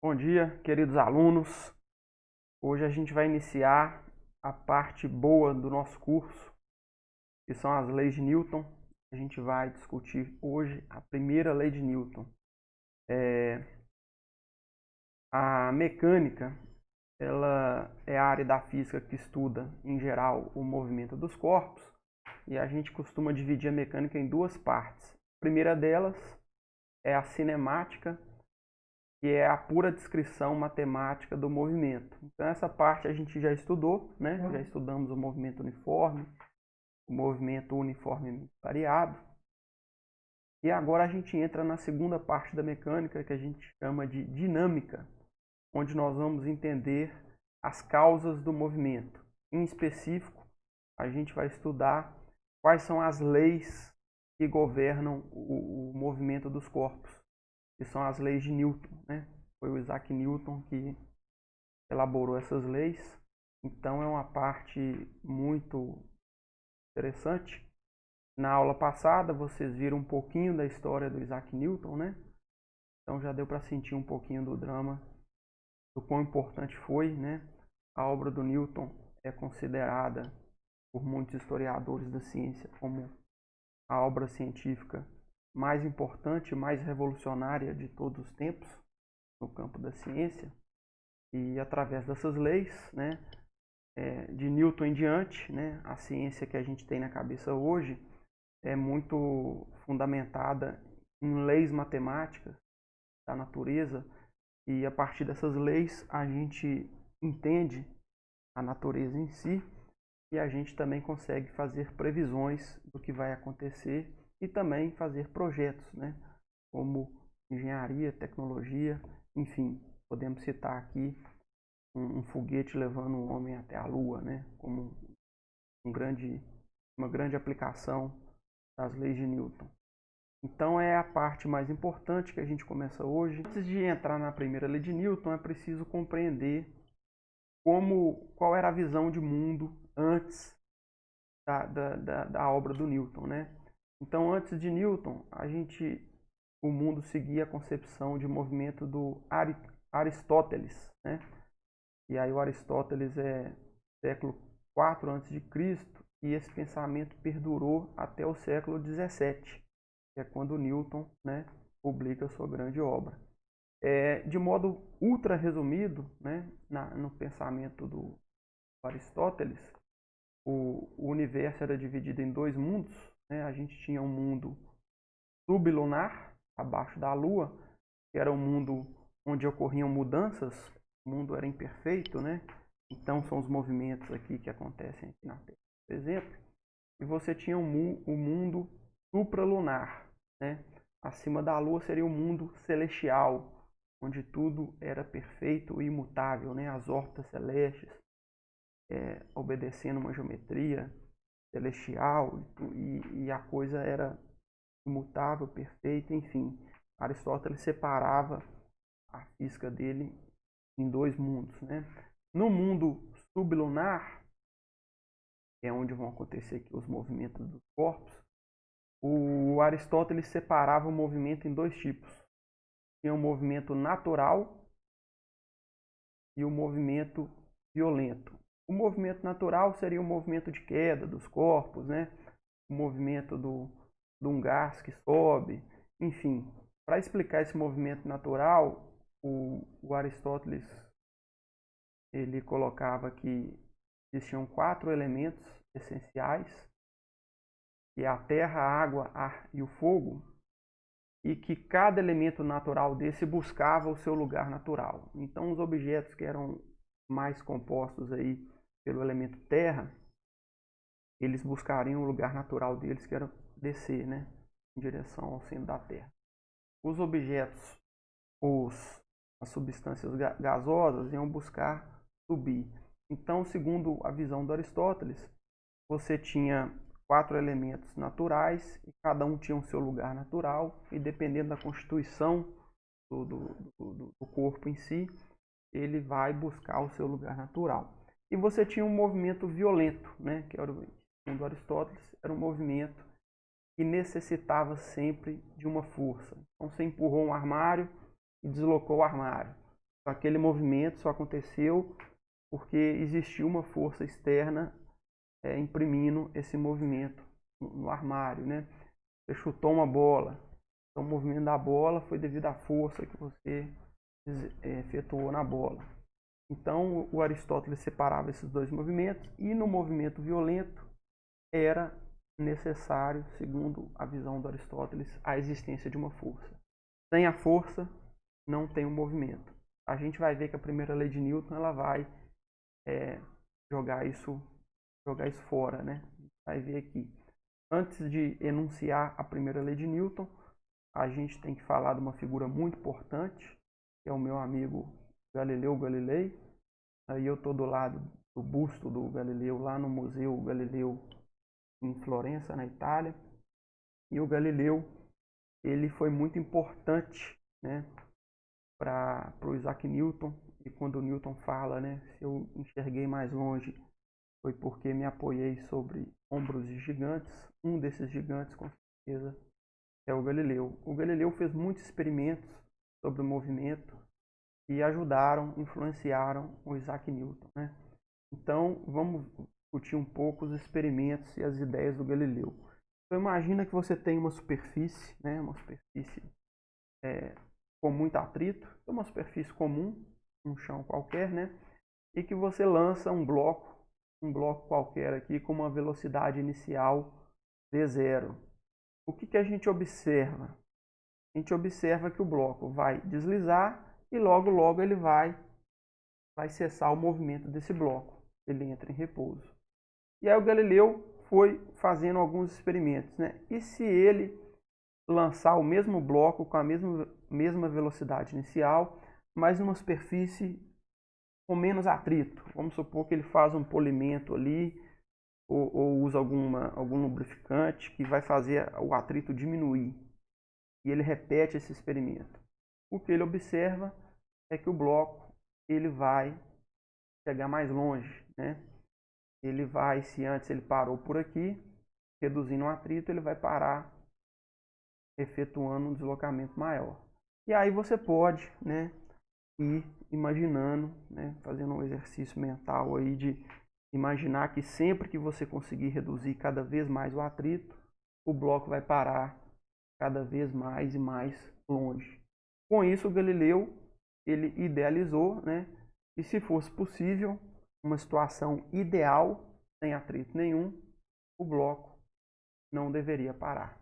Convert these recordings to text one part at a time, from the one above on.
Bom dia, queridos alunos. Hoje a gente vai iniciar a parte boa do nosso curso, que são as leis de Newton. A gente vai discutir hoje a primeira lei de Newton. A mecânica, ela é a área da física que estuda, em geral, o movimento dos corpos, e a gente costuma dividir a mecânica em duas partes. A primeira delas é a cinemática, que é a pura descrição matemática do movimento. Então essa parte a gente já estudou, né? Já estudamos o movimento uniforme, o movimento uniformemente variado. E agora a gente entra na segunda parte da mecânica, que a gente chama de dinâmica, onde nós vamos entender as causas do movimento. Em específico, a gente vai estudar quais são as leis que governam o movimento dos corpos, que são as leis de Newton, né? Foi o Isaac Newton que elaborou essas leis. Então é uma parte muito interessante. Na aula passada vocês viram um pouquinho da história do Isaac Newton, né? Então já deu para sentir um pouquinho do drama, do quão importante foi, né? A obra do Newton é considerada por muitos historiadores da ciência como a obra científica mais importante, mais revolucionária de todos os tempos no campo da ciência. E através dessas leis, né, de Newton em diante, né, a ciência que a gente tem na cabeça hoje é muito fundamentada em leis matemáticas da natureza, e a partir dessas leis a gente entende a natureza em si, e a gente também consegue fazer previsões do que vai acontecer e também fazer projetos, né, como engenharia, tecnologia, enfim, podemos citar aqui um foguete levando um homem até a Lua, né, como uma grande aplicação das leis de Newton. Então é a parte mais importante que a gente começa hoje. Antes de entrar na primeira lei de Newton, é preciso compreender qual era a visão de mundo antes da obra do Newton, né? Então, antes de Newton, o mundo seguia a concepção de movimento do Aristóteles, né? E aí o Aristóteles é século IV a.C. e esse pensamento perdurou até o século XVII, que é quando Newton, né, publica sua grande obra. De modo ultra resumido, né, no pensamento do Aristóteles, o universo era dividido em dois mundos, né? A gente tinha um mundo sublunar, abaixo da Lua, que era um mundo onde ocorriam mudanças, o mundo era imperfeito, né? Então são os movimentos aqui que acontecem aqui na Terra, por exemplo. E você tinha o mundo supralunar, né? Acima da Lua seria o mundo celestial, onde tudo era perfeito e imutável, né? As órbitas celestes, obedecendo uma geometria celestial, e a coisa era imutável, perfeita, enfim. Aristóteles separava a física dele em dois mundos, né? No mundo sublunar, que é onde vão acontecer aqui os movimentos dos corpos, o Aristóteles separava o movimento em dois tipos. Tinha o movimento natural e o movimento violento. O movimento natural seria o movimento de queda dos corpos, né? O movimento de um gás que sobe, enfim. Para explicar esse movimento natural, o Aristóteles ele colocava que existiam 4 elementos essenciais, que é a terra, a água, ar e o fogo, e que cada elemento natural desse buscava o seu lugar natural. Então os objetos que eram mais compostos aí pelo elemento terra, eles buscariam o lugar natural deles, que era descer, né, em direção ao centro da Terra. Os objetos, as substâncias gasosas, iam buscar subir. Então, segundo a visão do Aristóteles, você tinha 4 elementos naturais e cada um tinha o seu lugar natural, e dependendo da constituição do corpo em si, ele vai buscar o seu lugar natural. E você tinha um movimento violento, né, que era, segundo Aristóteles, era um movimento que necessitava sempre de uma força. Então você empurrou um armário e deslocou o armário. aquele movimento só aconteceu porque existiu uma força externa imprimindo esse movimento no armário, né? Você chutou uma bola, então o movimento da bola foi devido à força que você efetuou na bola. Então o Aristóteles separava esses dois movimentos e no movimento violento era necessário, segundo a visão do Aristóteles, a existência de uma força. Sem a força, não tem um movimento. A gente vai ver que a primeira lei de Newton ela vai jogar isso fora, né? Vai ver aqui. Antes de enunciar a primeira lei de Newton, a gente tem que falar de uma figura muito importante, que é o meu amigo Galileu Galilei. Aí eu estou do lado do busto do Galileu lá no Museu Galileu em Florença, na Itália. E o Galileu, ele foi muito importante, né, para o Isaac Newton. E quando o Newton fala, né, se eu enxerguei mais longe, foi porque me apoiei sobre ombros de gigantes. Um desses gigantes, com certeza, é o Galileu. O Galileu fez muitos experimentos sobre o movimento e ajudaram, influenciaram o Isaac Newton, né? Então, vamos discutir um pouco os experimentos e as ideias do Galileu. Então, imagina que você tem uma superfície, né, uma superfície com muito atrito, uma superfície comum, um chão qualquer, né, e que você lança um bloco qualquer aqui com uma velocidade inicial v0. O que a gente observa? A gente observa que o bloco vai deslizar e logo ele vai cessar o movimento desse bloco. Ele entra em repouso. E aí o Galileu foi fazendo alguns experimentos, né? E se ele lançar o mesmo bloco com a mesma velocidade inicial, mas numa superfície com menos atrito? Vamos supor que ele faz um polimento ali, ou usa algum lubrificante que vai fazer o atrito diminuir. E ele repete esse experimento. O que ele observa é que o bloco ele vai chegar mais longe, né? Ele vai, se antes ele parou por aqui, reduzindo o atrito, ele vai parar efetuando um deslocamento maior. E aí você pode, né, ir imaginando, né, fazendo um exercício mental aí de imaginar que sempre que você conseguir reduzir cada vez mais o atrito, o bloco vai parar cada vez mais e mais longe. Com isso, o Galileu ele idealizou, né, que se fosse possível uma situação ideal, sem atrito nenhum, o bloco não deveria parar.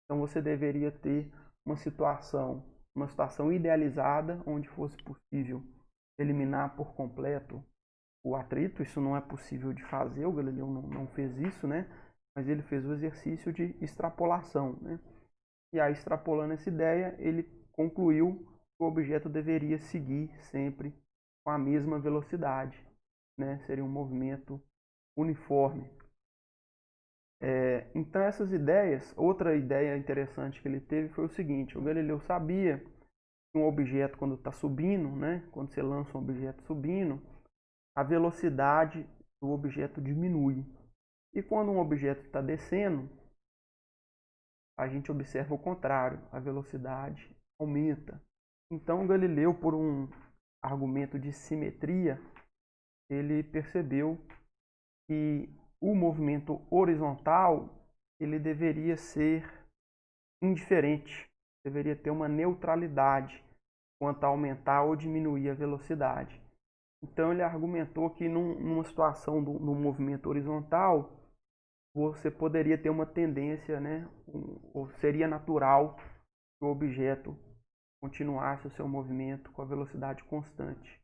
Então você deveria ter uma situação idealizada, onde fosse possível eliminar por completo o atrito. Isso não é possível de fazer, o Galileu não fez isso, né? Mas ele fez o exercício de extrapolação, né? E aí, extrapolando essa ideia, ele concluiu que o objeto deveria seguir sempre com a mesma velocidade, né? Seria um movimento uniforme. Então essas ideias, outra ideia interessante que ele teve foi o seguinte: o Galileu sabia que um objeto quando está subindo, né? Quando você lança um objeto subindo, a velocidade do objeto diminui. E quando um objeto está descendo, a gente observa o contrário, a velocidade aumenta. Então Galileu, por um argumento de simetria, ele percebeu que o movimento horizontal ele deveria ser indiferente, deveria ter uma neutralidade quanto a aumentar ou diminuir a velocidade. Então ele argumentou que numa situação do movimento horizontal, você poderia ter uma tendência, né, ou seria natural que o objeto continuasse o seu movimento com a velocidade constante.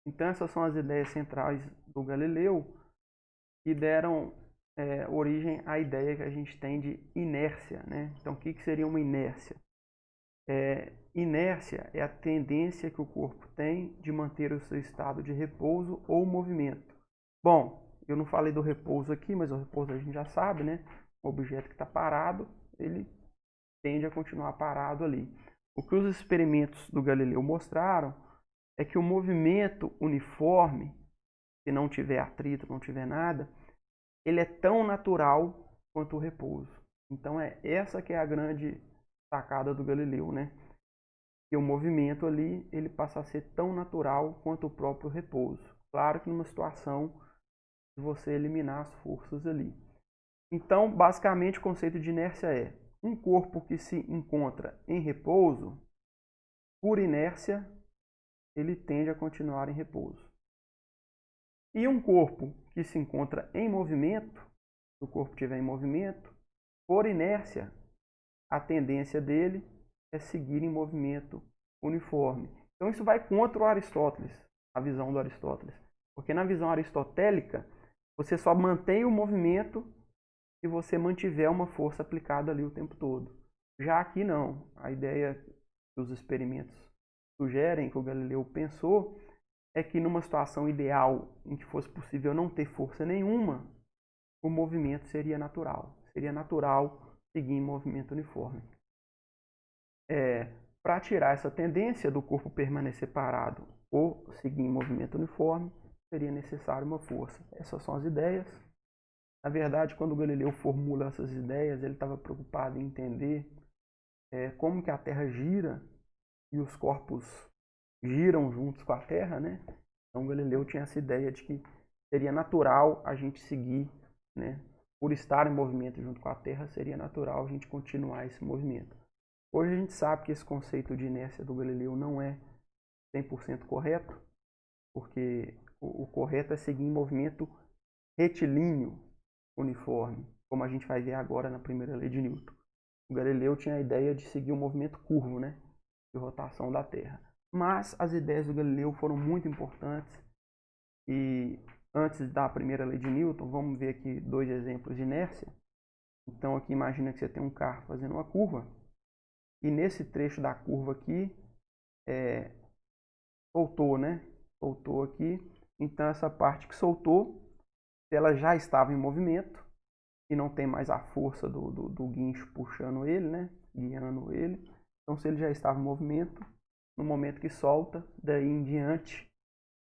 Então essas são as ideias centrais do Galileu que deram origem à ideia que a gente tem de inércia, né? Então o que seria uma inércia? Inércia é a tendência que o corpo tem de manter o seu estado de repouso ou movimento. Bom, eu não falei do repouso aqui, mas o repouso a gente já sabe, né? O objeto que está parado, ele tende a continuar parado ali. O que os experimentos do Galileu mostraram é que o movimento uniforme, se não tiver atrito, não tiver nada, ele é tão natural quanto o repouso. Então essa que é a grande sacada do Galileu, né? E o movimento ali, ele passa a ser tão natural quanto o próprio repouso. Claro que numa situação de você eliminar as forças ali. Então, basicamente, o conceito de inércia é um corpo que se encontra em repouso, por inércia, ele tende a continuar em repouso. E um corpo que se encontra em movimento, se o corpo estiver em movimento, por inércia, a tendência dele é seguir em movimento uniforme. Então isso vai contra o Aristóteles, a visão do Aristóteles. Porque na visão aristotélica, você só mantém o movimento se você mantiver uma força aplicada ali o tempo todo. Já aqui não. A ideia que os experimentos sugerem, que o Galileu pensou, é que numa situação ideal em que fosse possível não ter força nenhuma, o movimento seria natural. Seria natural seguir em movimento uniforme. Para tirar essa tendência do corpo permanecer parado ou seguir em movimento uniforme, seria necessário uma força. Essas são as ideias. Na verdade, quando Galileu formula essas ideias, ele estava preocupado em entender como que a Terra gira e os corpos giram juntos com a Terra, né? Então Galileu tinha essa ideia de que seria natural a gente seguir, né? Por estar em movimento junto com a Terra, seria natural a gente continuar esse movimento. Hoje a gente sabe que esse conceito de inércia do Galileu não é 100% correto, porque o correto é seguir em movimento retilíneo uniforme, como a gente vai ver agora na primeira lei de Newton. O Galileu tinha a ideia de seguir um movimento curvo, né, de rotação da Terra. Mas as ideias do Galileu foram muito importantes e antes da primeira lei de Newton, vamos ver aqui dois exemplos de inércia. Então aqui imagina que você tem um carro fazendo uma curva e nesse trecho da curva aqui soltou, né? Soltou aqui. Então essa parte que soltou, ela já estava em movimento e não tem mais a força do guincho puxando ele, né? Guiando ele. Então se ele já estava em movimento, no momento que solta, daí em diante,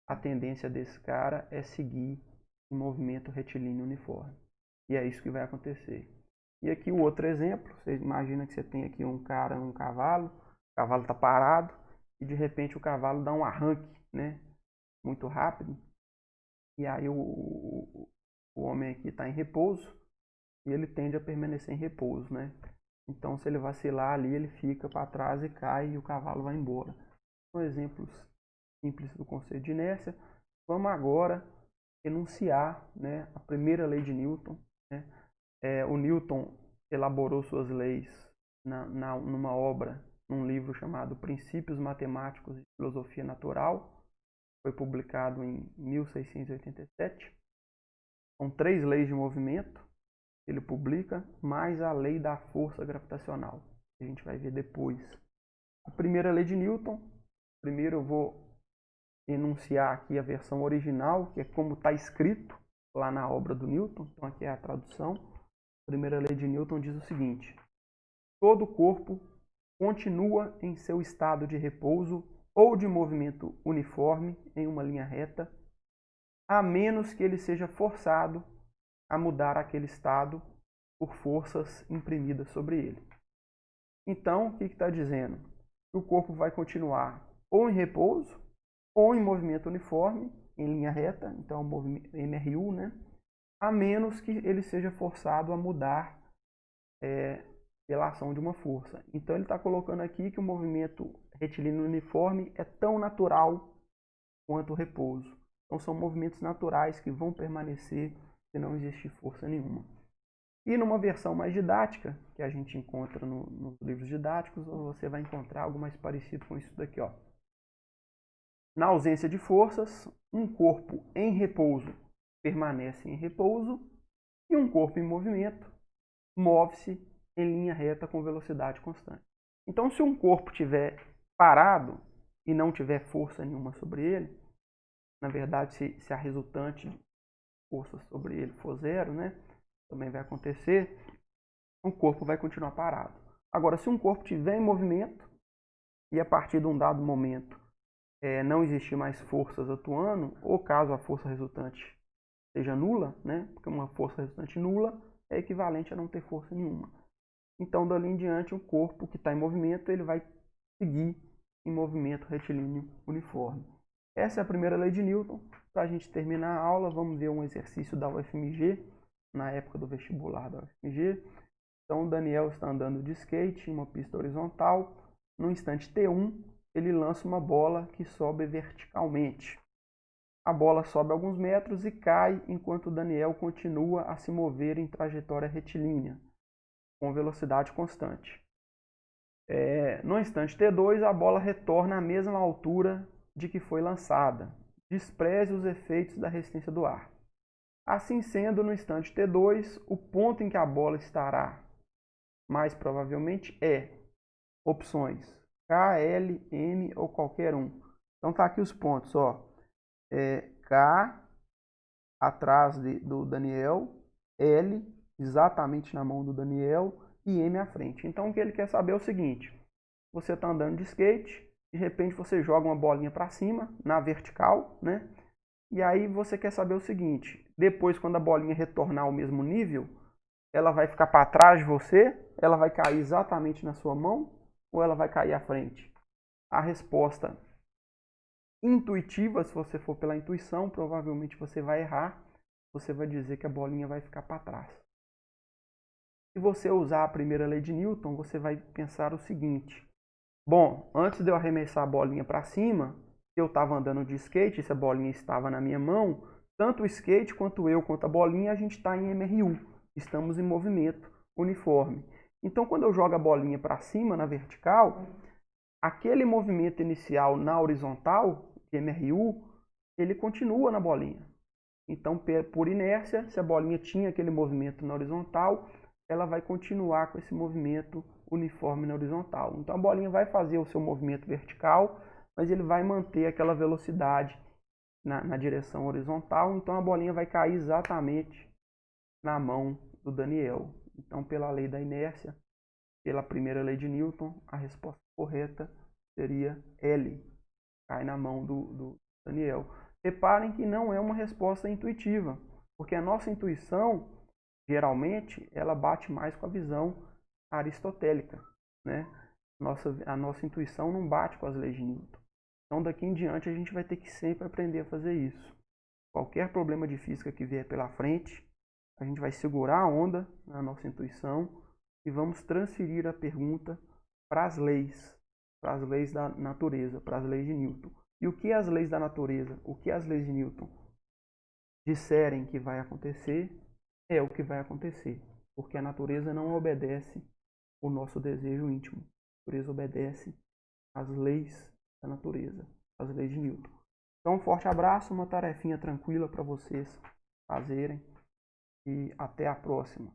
a tendência desse cara é seguir em movimento retilíneo uniforme. E é isso que vai acontecer. E aqui o outro exemplo, você imagina que você tem aqui um cara, um cavalo, o cavalo está parado e de repente o cavalo dá um arranque, né? Muito rápido. E aí o homem aqui está em repouso e ele tende a permanecer em repouso, né? Então se ele vacilar ali, ele fica para trás e cai e o cavalo vai embora. São exemplos simples do conceito de inércia. Vamos agora enunciar, né, a primeira lei de Newton, né? O Newton elaborou suas leis numa obra, num livro chamado Princípios Matemáticos de Filosofia Natural. Foi publicado em 1687. São 3 leis de movimento que ele publica, mais a lei da força gravitacional, que a gente vai ver depois. A primeira lei de Newton, primeiro eu vou enunciar aqui a versão original, que é como está escrito lá na obra do Newton. Então aqui é a tradução. A primeira lei de Newton diz o seguinte: todo corpo continua em seu estado de repouso ou de movimento uniforme em uma linha reta, a menos que ele seja forçado a mudar aquele estado por forças imprimidas sobre ele. Então, o que está dizendo? O corpo vai continuar ou em repouso ou em movimento uniforme, em linha reta, então o movimento MRU, né? A menos que ele seja forçado a mudar pela ação de uma força. Então ele está colocando aqui que o movimento retilíneo uniforme é tão natural quanto o repouso. Então são movimentos naturais que vão permanecer se não existir força nenhuma. E numa versão mais didática, que a gente encontra nos livros didáticos, você vai encontrar algo mais parecido com isso daqui, ó. Na ausência de forças, um corpo em repouso permanece em repouso e um corpo em movimento move-se em linha reta com velocidade constante. Então, se um corpo estiver parado e não tiver força nenhuma sobre ele, na verdade, se a resultante de força sobre ele for zero, né, também vai acontecer, o corpo vai continuar parado. Agora, se um corpo estiver em movimento e a partir de um dado momento não existir mais forças atuando, ou caso a força resultante seja nula, né, porque uma força resultante nula é equivalente a não ter força nenhuma. Então, dali em diante, o corpo que está em movimento ele vai seguir em movimento retilíneo uniforme. Essa é a primeira lei de Newton. Para a gente terminar a aula, vamos ver um exercício da UFMG, na época do vestibular da UFMG. Então, o Daniel está andando de skate em uma pista horizontal. No instante T1, ele lança uma bola que sobe verticalmente. A bola sobe alguns metros e cai enquanto o Daniel continua a se mover em trajetória retilínea, com velocidade constante. No instante T2, a bola retorna à mesma altura de que foi lançada. Despreze os efeitos da resistência do ar. Assim sendo, no instante T2, o ponto em que a bola estará mais provavelmente é opções K, L, M ou qualquer um. Então tá aqui os pontos, ó. K atrás do Daniel, L exatamente na mão do Daniel e M à frente. Então o que ele quer saber é o seguinte: você está andando de skate, de repente você joga uma bolinha para cima, na vertical, né? E aí você quer saber o seguinte: depois, quando a bolinha retornar ao mesmo nível, ela vai ficar para trás de você, ela vai cair exatamente na sua mão ou ela vai cair à frente? A resposta intuitiva, se você for pela intuição, provavelmente você vai errar. Você vai dizer que a bolinha vai ficar para trás. Se você usar a primeira lei de Newton, você vai pensar o seguinte: bom, antes de eu arremessar a bolinha para cima, eu estava andando de skate, essa bolinha estava na minha mão, tanto o skate quanto eu, quanto a bolinha, a gente está em MRU, estamos em movimento uniforme. Então, quando eu jogo a bolinha para cima, na vertical, aquele movimento inicial na horizontal, de MRU, ele continua na bolinha. Então, por inércia, se a bolinha tinha aquele movimento na horizontal, ela vai continuar com esse movimento uniforme na horizontal. Então, a bolinha vai fazer o seu movimento vertical, mas ele vai manter aquela velocidade na direção horizontal. Então, a bolinha vai cair exatamente na mão do Daniel. Então, pela lei da inércia, pela primeira lei de Newton, a resposta correta seria L, cai na mão do Daniel. Reparem que não é uma resposta intuitiva, porque a nossa intuição, geralmente, ela bate mais com a visão aristotélica, né? A nossa intuição não bate com as leis de Newton. Então, daqui em diante, a gente vai ter que sempre aprender a fazer isso. Qualquer problema de física que vier pela frente, a gente vai segurar a onda na nossa intuição e vamos transferir a pergunta para as leis da natureza, para as leis de Newton. E o que as leis da natureza, o que as leis de Newton disserem que vai acontecer, é o que vai acontecer. Porque a natureza não obedece o nosso desejo íntimo. A natureza obedece às leis da natureza, às leis de Newton. Então, um forte abraço, uma tarefinha tranquila para vocês fazerem e até a próxima.